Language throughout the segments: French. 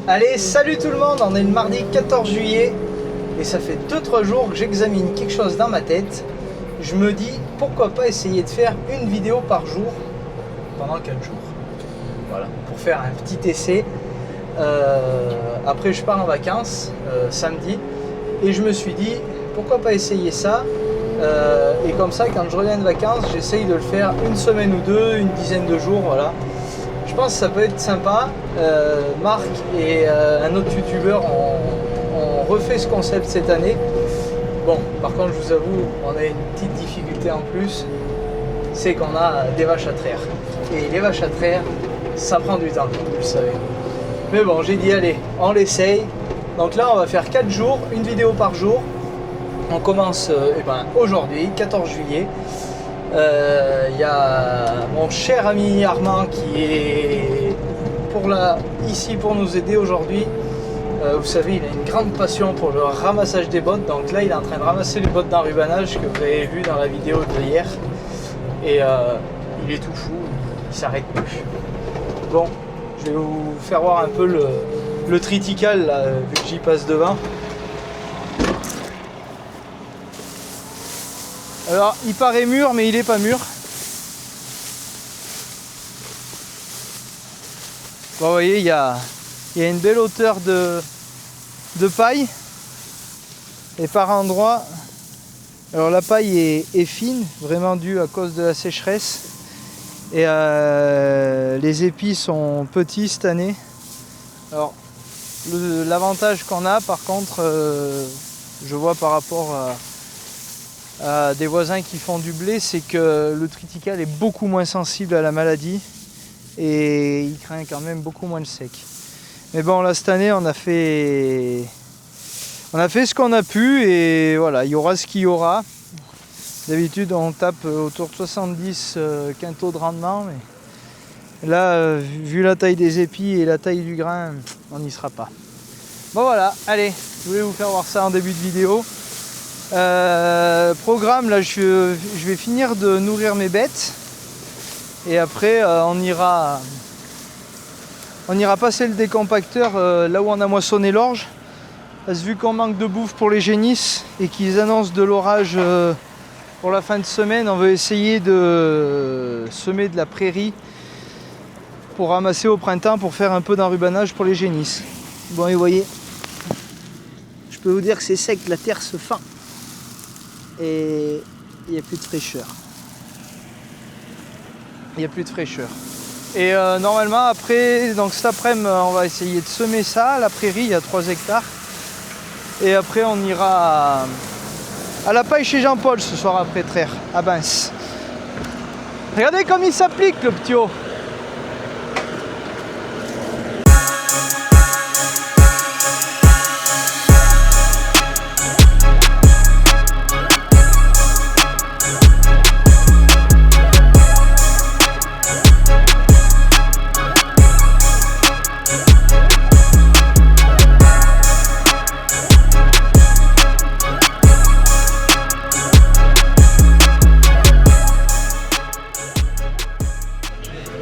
Allez, salut tout le monde, on est le mardi 14 juillet et ça fait 2-3 jours que j'examine quelque chose dans ma tête. Je me dis, pourquoi pas essayer de faire une vidéo par jour pendant 4 jours. Voilà, pour faire un petit essai. Après je pars en vacances samedi et je me suis dit, pourquoi pas essayer ça. Et comme ça, quand je reviens de vacances, j'essaye de le faire une semaine ou deux, une dizaine de jours, voilà. Je pense que ça peut être sympa. Marc et un autre youtubeur ont refait ce concept cette année. Bon, par contre, je vous avoue, on a une petite difficulté en plus, c'est qu'on a des vaches à traire. Et les vaches à traire, ça prend du temps, vous le savez. Mais bon, j'ai dit, allez, on l'essaye. Donc là, on va faire 4 jours, une vidéo par jour. On commence aujourd'hui, 14 juillet. Il y a mon cher ami Armand qui est ici pour nous aider aujourd'hui. Vous savez, il a une grande passion pour le ramassage des bottes. Donc là, il est en train de ramasser les bottes d'enrubanage que vous avez vu dans la vidéo de hier. Et il est tout fou, il s'arrête plus. Bon, je vais vous faire voir un peu le triticale, là, vu que j'y passe devant. Alors, il paraît mûr, mais il n'est pas mûr. Bon, vous voyez, il y a une belle hauteur de paille. Et par endroits, alors la paille est fine, vraiment due à cause de la sécheresse. Et les épis sont petits cette année. Alors, l'avantage qu'on a, par contre, je vois par rapport à des voisins qui font du blé, c'est que le triticale est beaucoup moins sensible à la maladie et il craint quand même beaucoup moins le sec. Mais bon, là cette année on a fait ce qu'on a pu et voilà, il y aura ce qu'il y aura. D'habitude on tape autour de 70 quintaux de rendement, mais là vu la taille des épis et la taille du grain, on n'y sera pas. Bon voilà, allez, je voulais vous faire voir ça en début de vidéo. Programme, là je vais finir de nourrir mes bêtes et après on ira passer le décompacteur là où on a moissonné l'orge, parce que vu qu'on manque de bouffe pour les génisses et qu'ils annoncent de l'orage pour la fin de semaine, on veut essayer de semer de la prairie pour ramasser au printemps pour faire un peu d'enrubanage pour les génisses. Bon, et vous voyez, je peux vous dire que c'est sec, la terre se fend et il n'y a plus de fraîcheur. Il n'y a plus de fraîcheur. Et normalement après, donc cet après-midi, on va essayer de semer ça, la prairie, il y a 3 hectares. Et après on ira à la paille chez Jean-Paul ce soir après traire, à Bince. Regardez comme il s'applique le ptio.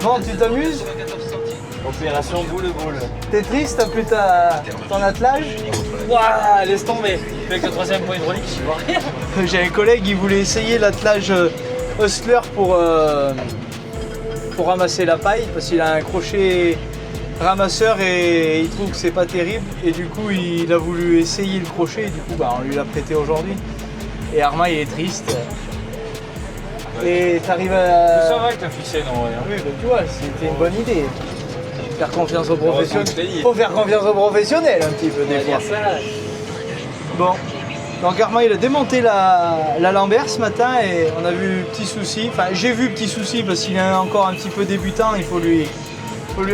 Bon, tu t'amuses? Opération boule-boule. T'es triste, t'as plus ton attelage? Ouah, laisse tomber. Avec le 3e point hydraulique, je vois rien. J'ai un collègue, il voulait essayer l'attelage Hustler pour ramasser la paille, parce qu'il a un crochet ramasseur et il trouve que c'est pas terrible. Et du coup, il a voulu essayer le crochet et du coup, on lui l'a prêté aujourd'hui. Et Armand, il est triste. Et t'arrives à... Ça va avec la ficelle en vrai. Oui, tu vois, c'était une bonne idée. Faire confiance aux professionnels. Faut faire confiance aux professionnels un petit peu des fois. Bon, donc Armand il a démonté la Lambert ce matin et on a vu petit souci. Enfin, j'ai vu petit souci parce qu'il est encore un petit peu débutant. Il faut lui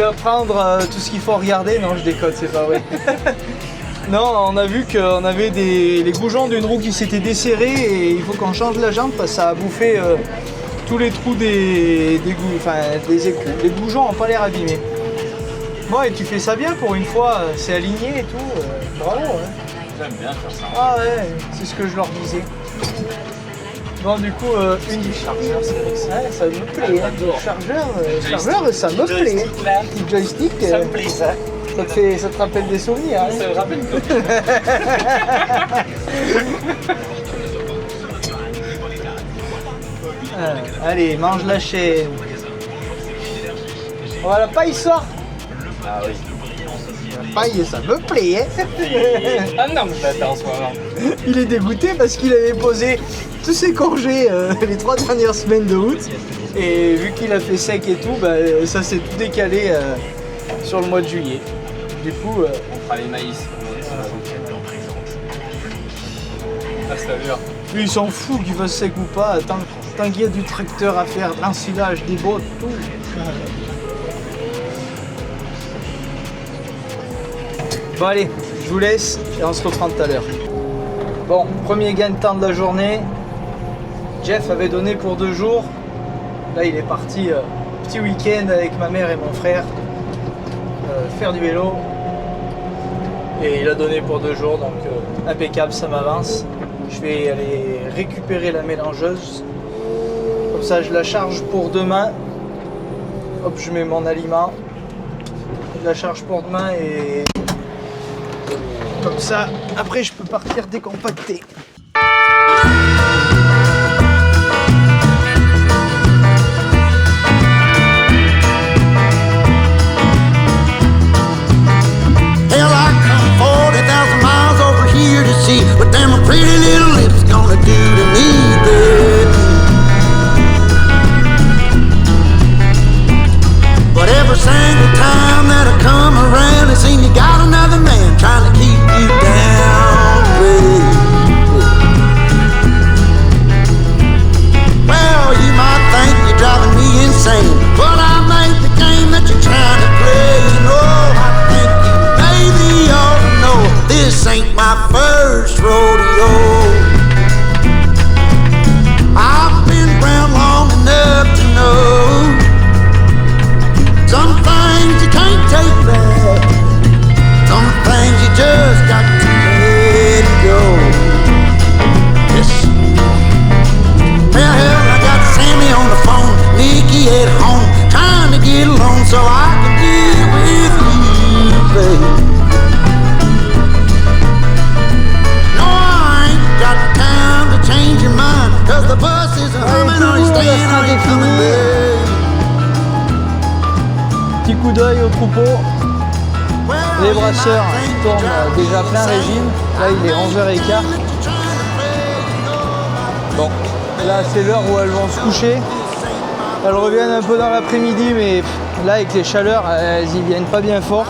apprendre tout ce qu'il faut regarder. Non, je déconne, c'est pas vrai. Non, on a vu qu'on avait les goujons d'une roue qui s'étaient desserrés et il faut qu'on change la jambe parce que ça a bouffé tous les trous des écrous. Les goujons n'ont pas l'air abîmés. Bon, et tu fais ça bien pour une fois, c'est aligné et tout. Bravo. Hein. J'aime bien faire ça. Ah ouais, c'est ce que je leur disais. Bon, du coup, une chargeur, c'est vrai que ça me plaît. Hein. Chargeur, ça me plaît. Petit joystick. Ça me plaît ça. Ça te rappelle des souvenirs, hein? Ça me rappelle une copine. Allez, mange la chaîne. Oh, la paille sort. Ah oui. La paille, ça me plaît, hein? Ah non, mais attends, en ce moment. Il est dégoûté parce qu'il avait posé tous ses congés les 3 dernières semaines de août. Et vu qu'il a fait sec et tout, bah, ça s'est tout décalé sur le mois de juillet. Du coup... On fera les maïs. Ah, c'est la mûre. Lui, il s'en fout qu'il fasse sec ou pas, tant qu'il y a du tracteur à faire, de l'ensilage, des bottes, tout. Bon allez, je vous laisse et on se reprend tout à l'heure. Bon, premier gain de temps de la journée. Jeff avait donné pour 2 jours. Là, il est parti petit week-end avec ma mère et mon frère faire du vélo. Et il a donné pour 2 jours, donc impeccable, ça m'avance. Je vais aller récupérer la mélangeuse. Comme ça, je la charge pour demain. Hop, je mets mon aliment. Je la charge pour demain et comme ça, après, je peux partir décompacter. Hell, I come 40,000 miles over here to see what them pretty little lips gonna do to me, baby. But every single time that I come around, it seems you got another man trying to keep you down, baby. Well, you might think you're driving me insane, but I made the game that you're trying to play. You know, I think you maybe ought to know this ain't my first rodeo. I've been around long enough to know some things you can't take back, some things you just got to let go. Yes. Well, hell, I got Sammy on the phone, Nikki at home, trying to get along so I can deal with you, babe. No, I ain't got time to change your mind, cause the bus is humming, are you staying, are you coming, babe? Petit coup d'œil au troupeau. Les brasseurs tournent déjà plein régime. Là, il est 11h15. Bon, là, c'est l'heure où elles vont se coucher. Elles reviennent un peu dans l'après-midi, mais là, avec les chaleurs, elles y viennent pas bien fort.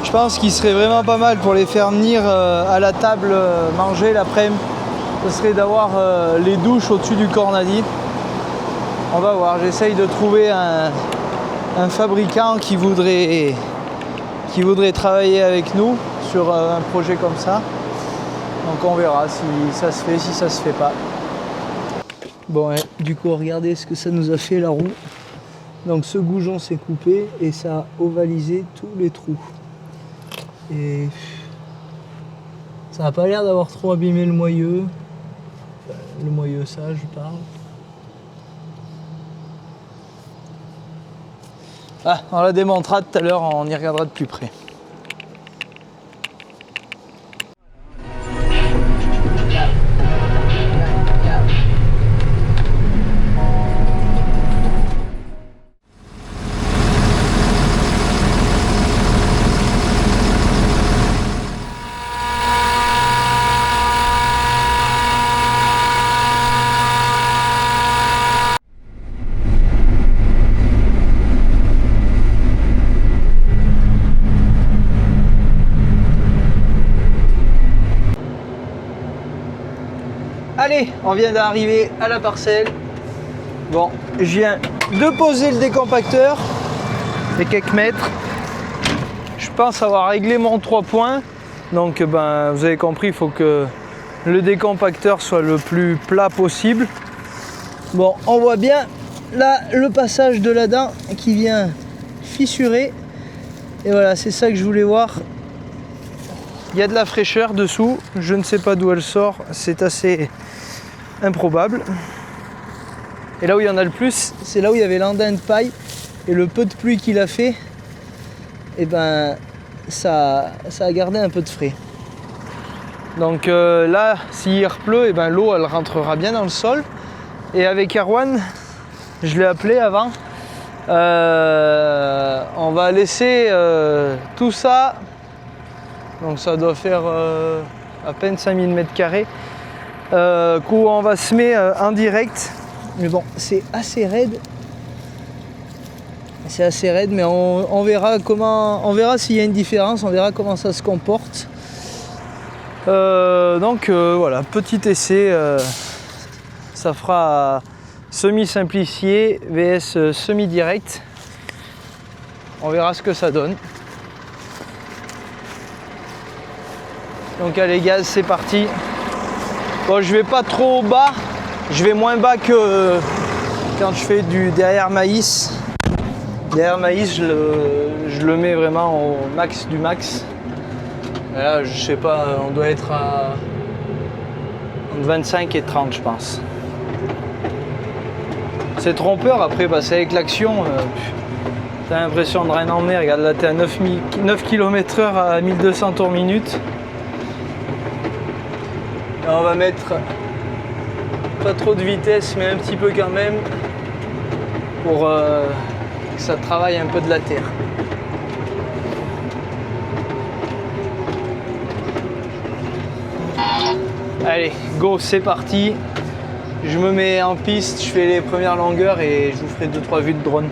Je pense qu'il serait vraiment pas mal pour les faire venir à la table manger l'après-midi. Ce serait d'avoir les douches au-dessus du cornadi. On va voir, j'essaye de trouver un fabricant qui voudrait travailler avec nous sur un projet comme ça. Donc on verra si ça se fait, si ça se fait pas. Bon, ouais, du coup, regardez ce que ça nous a fait la roue. Donc ce goujon s'est coupé et ça a ovalisé tous les trous. Et ça n'a pas l'air d'avoir trop abîmé le moyeu. Le moyeu, ça, je parle. Ah, on la démontera tout à l'heure, on y regardera de plus près. Allez, on vient d'arriver à la parcelle. Bon, je viens de poser le décompacteur. C'est quelques mètres. Je pense avoir réglé mon 3 points. Donc ben, vous avez compris, il faut que le décompacteur soit le plus plat possible. Bon, on voit bien là le passage de la dent qui vient fissurer. Et voilà, c'est ça que je voulais voir. Il y a de la fraîcheur dessous. Je ne sais pas d'où elle sort. C'est assez improbable. Et là où il y en a le plus, c'est là où il y avait l'andin de paille. Et le peu de pluie qu'il a fait, et ben ça a gardé un peu de frais. Donc là, s'il repleut, et ben, l'eau elle rentrera bien dans le sol. Et avec Erwan, je l'ai appelé avant, on va laisser tout ça, donc ça doit faire à peine 5000 m², où on va semer en direct. Mais bon, c'est assez raide. C'est assez raide, mais on verra comment, on verra s'il y a une différence, on verra comment ça se comporte. Donc voilà, petit essai, ça fera semi-simplifié vs semi-direct. On verra ce que ça donne. Donc allez gaz, c'est parti. Bon, je vais pas trop bas, je vais moins bas que quand je fais du derrière maïs. Derrière maïs, je le mets vraiment au max du max. Et là, je sais pas, on doit être à entre 25 et 30, je pense. C'est trompeur après, parce qu'avec l'action, t'as l'impression de rien emmener. Regarde, là, t'es à 9 km/h à 1200 tours minute. Là, on va mettre pas trop de vitesse, mais un petit peu quand même, pour que ça travaille un peu de la terre. Allez, go, c'est parti. Je me mets en piste, je fais les premières longueurs et je vous ferai 2-3 vues de drone.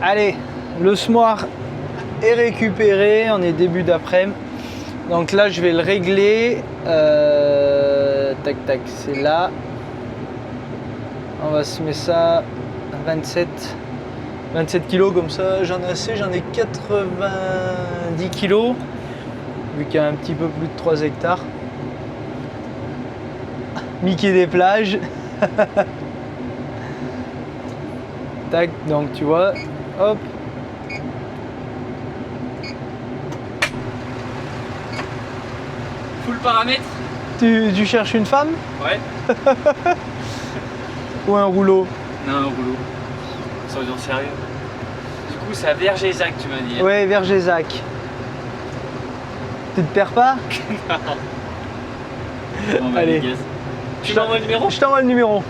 Allez, le semoir est récupéré, on est début d'après-midi. Donc là, je vais le régler. Tac, tac, c'est là. On va se mettre ça à 27 kg comme ça. J'en ai assez, j'en ai 90 kg. Vu qu'il y a un petit peu plus de 3 hectares. Mickey des plages. Tac, donc tu vois. Hop. Full paramètre. Tu cherches une femme? Ouais. Ou un rouleau? Non, un rouleau. Soyons sérieux. Du coup, c'est à Vergézac, tu m'as dit. Hein. Ouais, Vergézac. Tu te perds pas? Bon, bah, allez. Tu m'envoies le numéro? Je t'envoie le numéro.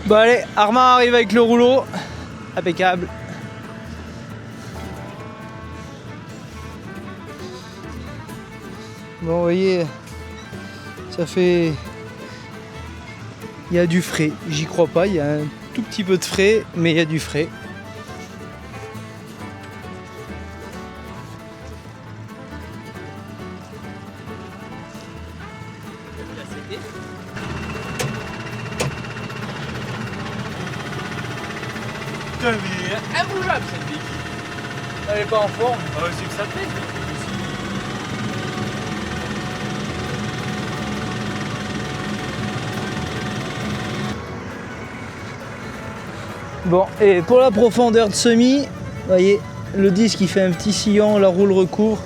Bon allez, Armand arrive avec le rouleau. Impeccable. Bon, vous voyez, ça fait... Il y a du frais, j'y crois pas, il y a un tout petit peu de frais, mais il y a du frais. Putain, mais imbougeable cette béquille. Elle est pas en forme. Ah, c'est que ça pèse. Bon, et pour la profondeur de semis, vous voyez, le disque il fait un petit sillon, la roue le recouvre.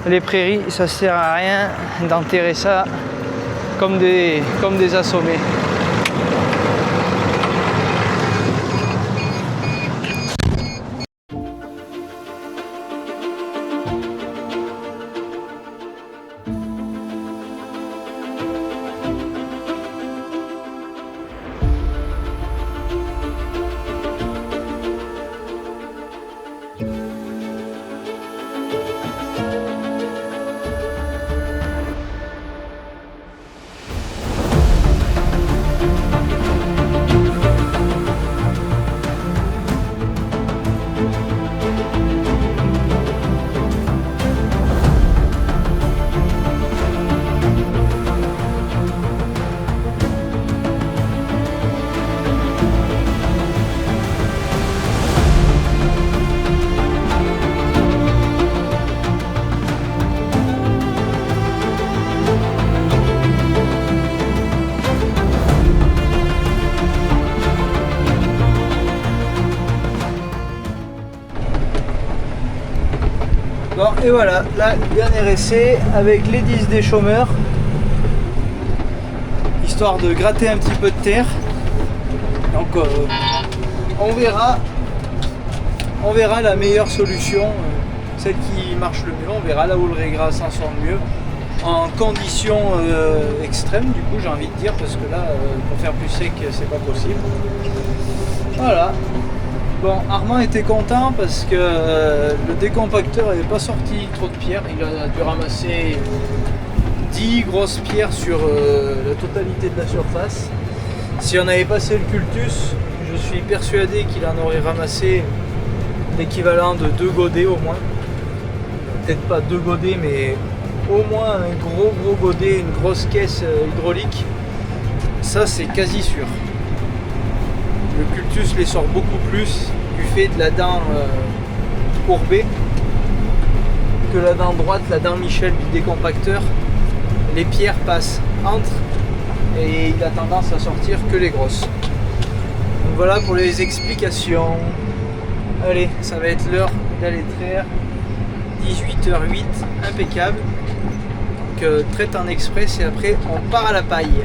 Les prairies, ça sert à rien d'enterrer ça comme des assommés. Bon, et voilà, là, dernier essai avec les 10 des chômeurs, histoire de gratter un petit peu de terre. Donc on verra la meilleure solution, celle qui marche le mieux, on verra là où le régras s'en sort le mieux, en conditions extrêmes du coup j'ai envie de dire, parce que là pour faire plus sec c'est pas possible. Voilà. Bon, Armand était content parce que le décompacteur n'avait pas sorti trop de pierres. Il a dû ramasser 10 grosses pierres sur la totalité de la surface. Si on avait passé le cultus, je suis persuadé qu'il en aurait ramassé l'équivalent de 2 godets au moins. Peut-être pas 2 godets, mais au moins un gros godet, une grosse caisse hydraulique. Ça, c'est quasi sûr. Le cultus les sort beaucoup plus du fait de la dent courbée que la dent droite, la dent Michel du décompacteur. Les pierres passent entre et il a tendance à sortir que les grosses. Donc voilà pour les explications. Allez, ça va être l'heure d'aller traire. 18h08, impeccable. Donc traite en express et après on part à la paille.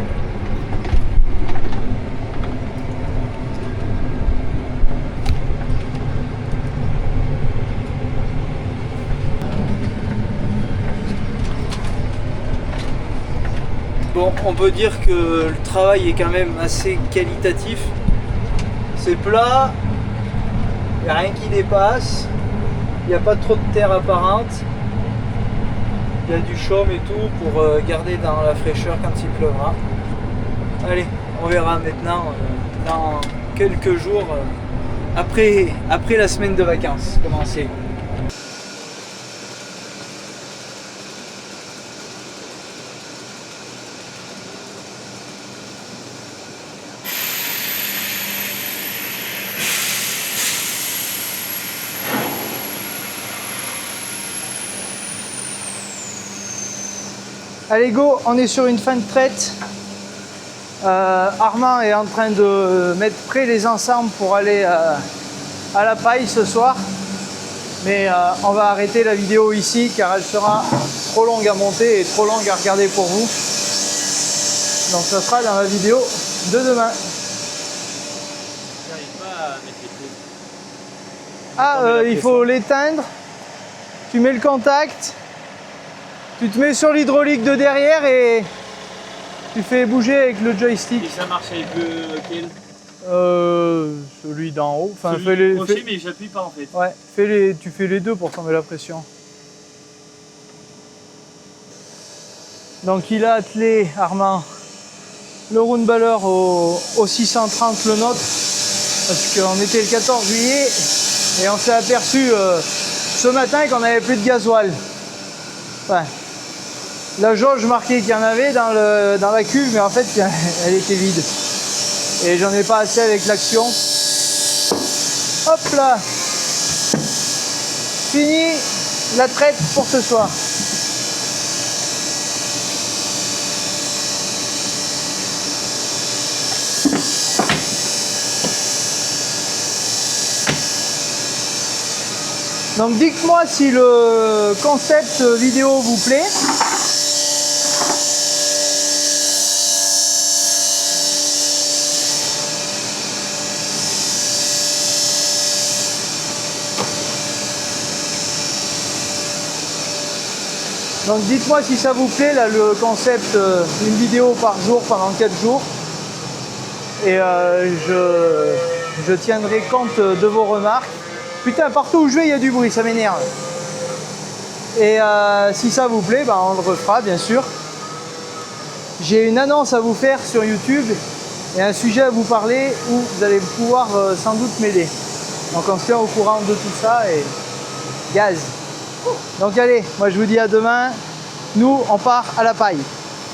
Bon, on peut dire que le travail est quand même assez qualitatif. C'est plat, il n'y a rien qui dépasse, il n'y a pas trop de terre apparente, il y a du chaume et tout pour garder dans la fraîcheur quand il pleuvra. Allez, on verra maintenant dans quelques jours, après la semaine de vacances, comment c'est. Allez go, on est sur une fin de traite. Armand est en train de mettre prêt les ensembles pour aller à la paille ce soir. Mais on va arrêter la vidéo ici car elle sera trop longue à monter et trop longue à regarder pour vous. Donc ça sera dans la vidéo de demain. J'arrive pas à mettre les Ah, il faut l'éteindre. Tu mets le contact. Tu te mets sur l'hydraulique de derrière et tu fais bouger avec le joystick. Et ça marche avec lequel? Celui d'en haut. Enfin, Celui fais du les, crochet, fais- mais j'appuie pas en fait. ouais, tu fais les deux pour tomber la pression. Donc il a attelé, Armand, le Roundballer au 630 le nôtre, parce qu'on était le 14 juillet et on s'est aperçu ce matin qu'on n'avait plus de gasoil. Ouais. La jauge marquait qu'il y en avait dans la cuve, mais en fait elle était vide. Et j'en ai pas assez avec l'action. Hop là! Fini la traite pour ce soir. Donc dites-moi si le concept vidéo vous plaît. Donc dites-moi si ça vous plaît, là, le concept, une vidéo par jour pendant 4 jours. Et je tiendrai compte de vos remarques. Putain, partout où je vais, il y a du bruit, ça m'énerve. Et si ça vous plaît, ben, on le refera, bien sûr. J'ai une annonce à vous faire sur YouTube et un sujet à vous parler où vous allez pouvoir sans doute m'aider. Donc on se tient au courant de tout ça et gaz. Donc allez, moi je vous dis à demain. Nous, on part à la paille.